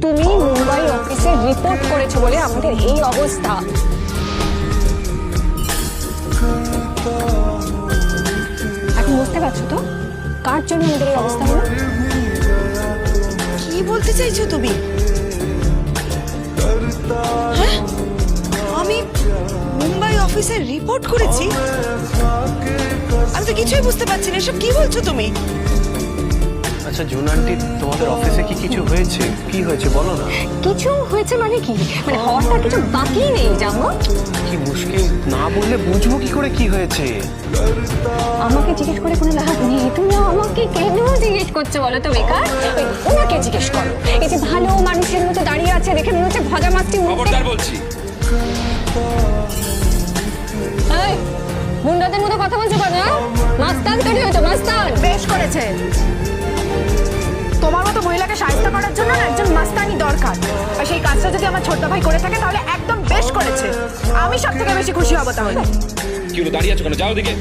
তুমি মুম্বাই অফিসে রিপোর্ট করেছো বলে আমাদের এই অবস্থা। এখন বুঝতে পারছো তো কার জন্য আমাদের এই অবস্থা হলো? কি বলতে চাইছো তুমি? হ্যাঁ, আমি মুম্বাই অফিসে রিপোর্ট করেছি? আমি তো কিছুই বুঝতে পারছি না, এসব কি বলছো তুমি? আচ্ছা জুন আন্টি, তোমাদের অফিসে কি কিছু হয়েছে? কি হয়েছে বলো না। কিছু হয়েছে মানে কি? মানে হওয়াটা কিছু বাকি নেই জানো। কি মুশকিল, না বললে বুঝবো কি করে কি হয়েছে? আমাকে জিজ্ঞেস করে কোনো লাভ নেই। তুমি আমাকে কেন জিজ্ঞেস করছো বলো তো বেকার? ওনাকে জিজ্ঞেস করো। এই যে ভালো মানুষের মতো দাঁড়িয়ে আছে দেখে মনে হচ্ছে ভজা মাছটি। খবরদার বলছি। এই গুন্ডাদের মতো কথা বলছো কেন? মাস্তান তৈরি হয়েছো, মাস্তান। বেশ করেছে। তোমার মতো মহিলাকে সাহায্য করার জন্য না একজন মাস্তানি দরকার। আর সেই কাজটা যদি আমার ছোট ভাই করে থাকে তাহলে একদম বেশ করেছে। আমি সব থেকে বেশি খুশি হব তাহলে। কি হলো, দাঁড়িয়ে আছো কেন? যাও দিকে।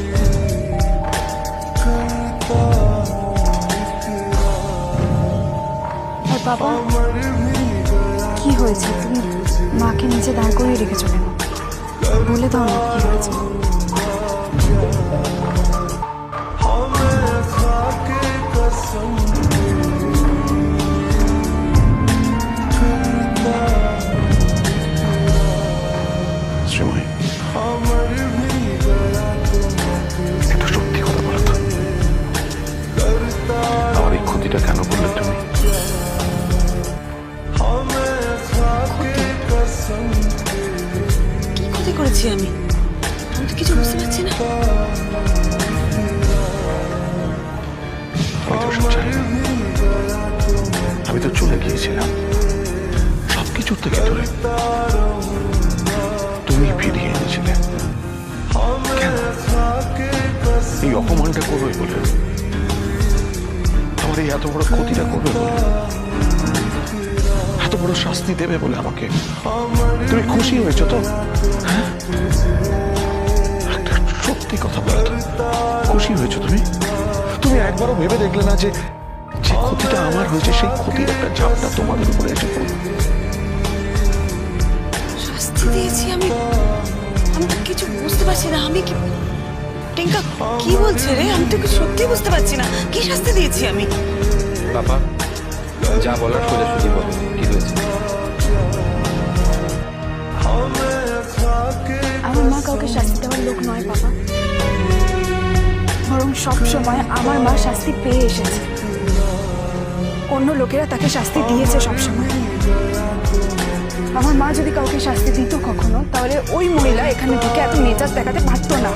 আর বাবা কি হয়েছে? তুমি মাকে নিচে দাঁড় করিয়ে রেখেছো কেন? বলে দাও না কি হয়েছে। শ্রীময়ী, একটু সত্যি কথা বলো তো, আমার এই ক্ষতিটা কেন করলে তুমি? কি ক্ষতি করেছি আমি? আমি তো কিছু বুঝতে পারছি না। আমি তো সব জানি না। আমি তো চলে গিয়েছিলাম সবকিছুর থেকে দূরে। তুমি ফিরিয়ে এনেছিলে কেন? এই অপমানটা করবে বলে, আমার এই এত বড় ক্ষতিটা করবে বলে, এত বড় শাস্তি দেবে বলে আমাকে। তুমি খুশি হয়েছো তো? হ্যাঁ, একটা সত্যি কথা বলো তো, খুশি হয়েছো তুমি? তুমি একবারও ভেবে দেখলে না যে যে ক্ষতিটা আমার হয়েছে সেই ক্ষতির একটা ঝাপটা তোমাদের উপরে এসে পড়বে? শাস্তি দিয়েছি আমি? আমি তো কিছু বুঝতে পারছি না। আমি কি টিঙ্কা কি বলছে রে? আমি তো কিছু সত্যি বুঝতে পারছি না। কি শাস্তি দিয়েছি আমি? বাবা যা বলার সোজাসুজি বলো, কি হয়েছে? আমার মা কাউকে শাস্তি দেওয়ার লোক নয় বাবা, বরং সব সময় আমার মা শাস্তি পেয়ে এসেছে। অন্য লোকেরা তাকে শাস্তি দিয়েছে সব সময়। আমার মা যদি কাউকে শাস্তি দিত কখনো, তাহলে ওই মহিলা এখানে ঢুকে এত মেজাজ দেখাতে পারতো না।